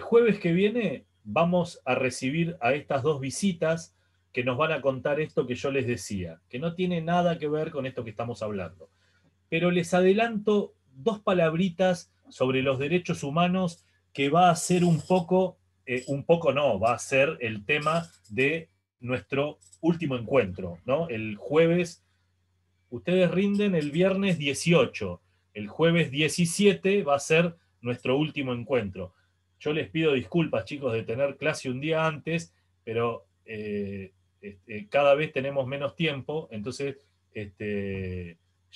jueves que viene vamos a recibir a estas dos visitas que nos van a contar esto que yo les decía, que no tiene nada que ver con esto que estamos hablando. Pero les adelanto dos palabritas sobre los derechos humanos que va a ser va a ser el tema de nuestro último encuentro, ¿no? El jueves, ustedes rinden el viernes 18, el jueves 17 va a ser nuestro último encuentro. Yo les pido disculpas, chicos, de tener clase un día antes, pero cada vez tenemos menos tiempo, entonces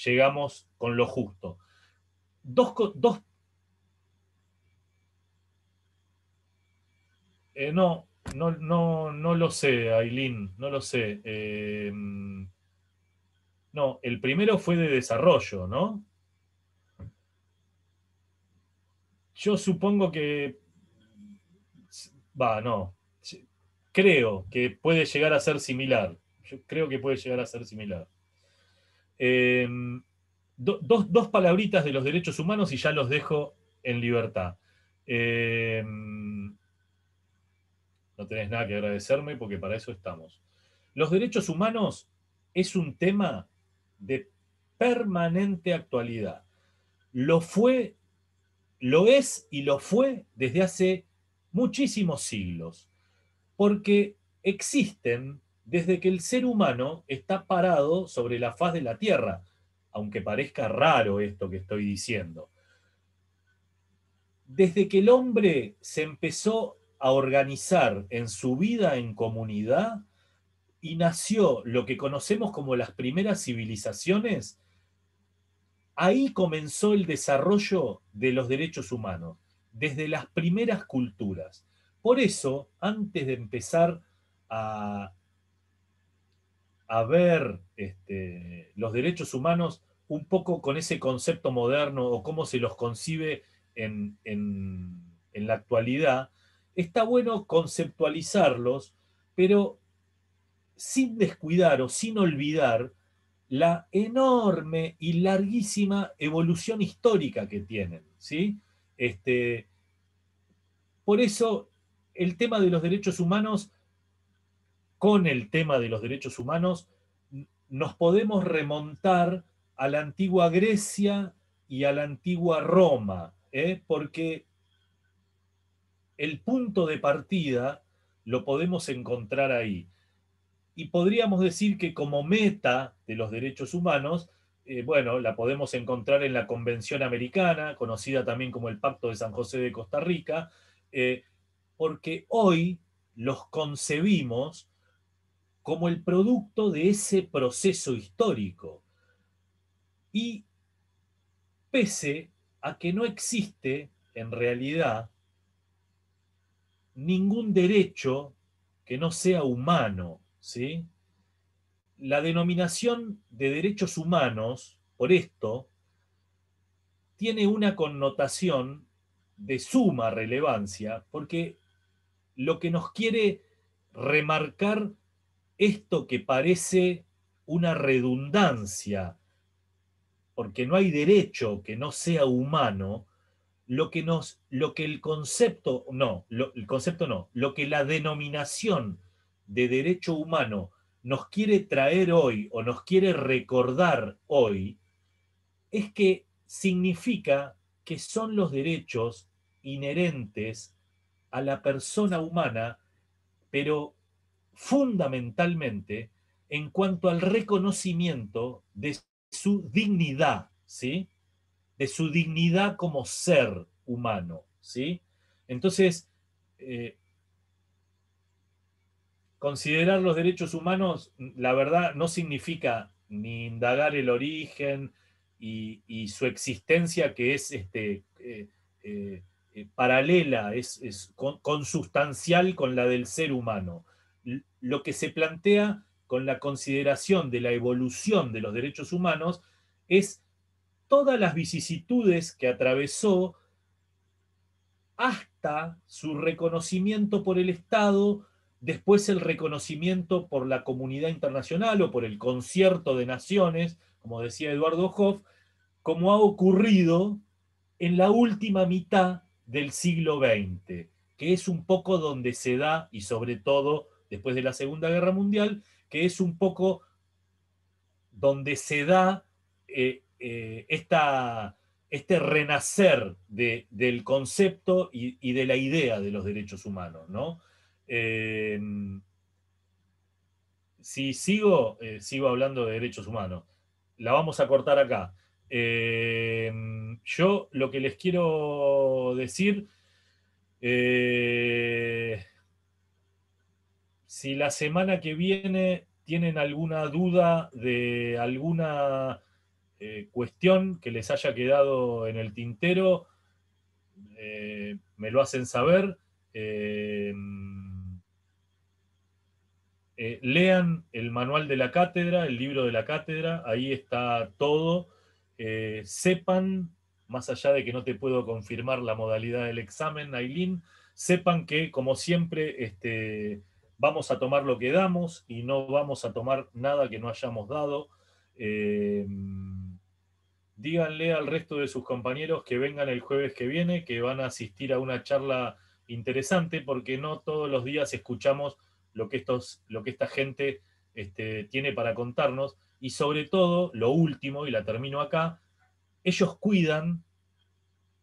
llegamos con lo justo. No lo sé, Ailín, no lo sé. No, el primero fue de desarrollo, ¿no? Yo supongo que... no. Creo que puede llegar a ser similar. Yo creo que puede llegar a ser similar. Dos palabritas de los derechos humanos y ya los dejo en libertad. No tenés nada que agradecerme porque para eso estamos. Los derechos humanos es un tema de permanente actualidad. Lo fue, lo es y lo fue desde hace muchísimos siglos, porque existen desde que el ser humano está parado sobre la faz de la Tierra, aunque parezca raro esto que estoy diciendo. Desde que el hombre se empezó a organizar en su vida en comunidad y nació lo que conocemos como las primeras civilizaciones, ahí comenzó el desarrollo de los derechos humanos, desde las primeras culturas. Por eso, antes de empezar a ver los derechos humanos un poco con ese concepto moderno o cómo se los concibe en la actualidad, está bueno conceptualizarlos, pero sin descuidar o sin olvidar la enorme y larguísima evolución histórica que tienen, ¿sí? Por eso, el tema de los derechos humanos, con el tema de los derechos humanos, nos podemos remontar a la antigua Grecia y a la antigua Roma, porque el punto de partida lo podemos encontrar ahí. Y podríamos decir que como meta de los derechos humanos, la podemos encontrar en la Convención Americana, conocida también como el Pacto de San José de Costa Rica, porque hoy los concebimos como el producto de ese proceso histórico. Y pese a que no existe, en realidad, ningún derecho que no sea humano, ¿sí? La denominación de derechos humanos, por esto, tiene una connotación de suma relevancia, porque lo que nos quiere remarcar esto que parece una redundancia, porque no hay derecho que no sea humano, lo que el concepto, no, el concepto no, lo que la denominación de derecho humano nos quiere traer hoy o nos quiere recordar hoy, es que significa que son los derechos inherentes a la persona humana, pero fundamentalmente en cuanto al reconocimiento de su dignidad, ¿sí? De su dignidad como ser humano, ¿sí? Entonces, considerar los derechos humanos, la verdad, no significa ni indagar el origen y su existencia, que es paralela, es consustancial con la del ser humano. Lo que se plantea con la consideración de la evolución de los derechos humanos es todas las vicisitudes que atravesó hasta su reconocimiento por el Estado, después el reconocimiento por la comunidad internacional o por el concierto de naciones, como decía Eduardo Hoff, como ha ocurrido en la última mitad del siglo XX, que es un poco donde se da, y sobre todo después de la Segunda Guerra Mundial, que es un poco donde se da este renacer del concepto y de la idea de los derechos humanos, ¿no? Si sigo hablando de derechos humanos. La vamos a cortar acá. Yo lo que les quiero decir, si la semana que viene tienen alguna duda de alguna cuestión que les haya quedado en el tintero, me lo hacen saber. Lean el manual de la cátedra, el libro de la cátedra, ahí está todo. Sepan, más allá de que no te puedo confirmar la modalidad del examen, Ailín, sepan que, como siempre, vamos a tomar lo que damos y no vamos a tomar nada que no hayamos dado. Díganle al resto de sus compañeros que vengan el jueves que viene, que van a asistir a una charla interesante, porque no todos los días escuchamos lo que esta gente tiene para contarnos, y sobre todo, lo último, y la termino acá, ellos cuidan,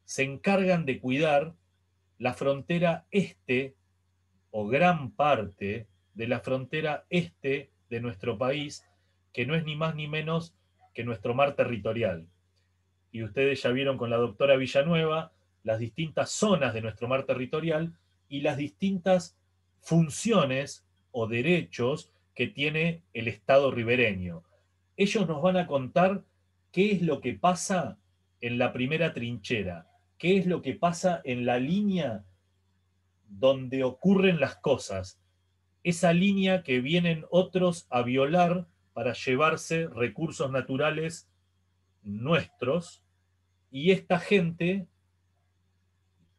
se encargan de cuidar la frontera este, o gran parte de la frontera este de nuestro país, que no es ni más ni menos que nuestro mar territorial. Y ustedes ya vieron con la doctora Villanueva las distintas zonas de nuestro mar territorial y las distintas funciones o derechos que tiene el Estado ribereño. Ellos nos van a contar qué es lo que pasa en la primera trinchera, qué es lo que pasa en la línea donde ocurren las cosas, esa línea que vienen otros a violar para llevarse recursos naturales nuestros, y esta gente,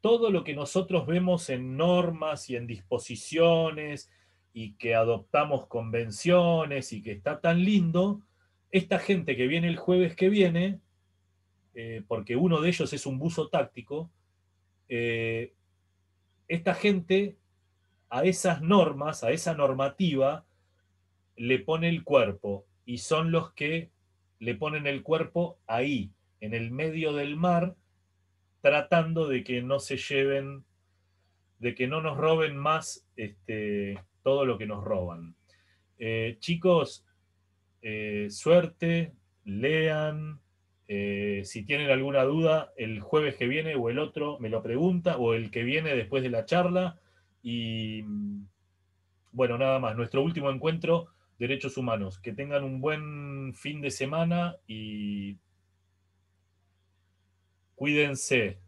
todo lo que nosotros vemos en normas y en disposiciones y que adoptamos convenciones y que está tan lindo, esta gente que viene el jueves que viene, porque uno de ellos es un buzo táctico, esta gente a esas normas, a esa normativa, le pone el cuerpo, y son los que le ponen el cuerpo ahí, en el medio del mar, tratando de que no se lleven, de que no nos roben más todo lo que nos roban. Chicos, suerte, lean. Si tienen alguna duda, el jueves que viene o el otro me lo pregunta, o el que viene después de la charla. Y bueno, nada más. Nuestro último encuentro, Derechos Humanos. Que tengan un buen fin de semana y cuídense,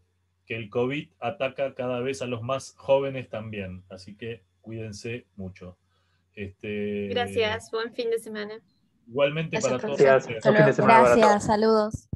que el COVID ataca cada vez a los más jóvenes también. Así que cuídense mucho. Gracias, buen fin de semana. Igualmente Gracias, para todos. profesor. Gracias. Buen fin de semana para todos. Gracias, saludos.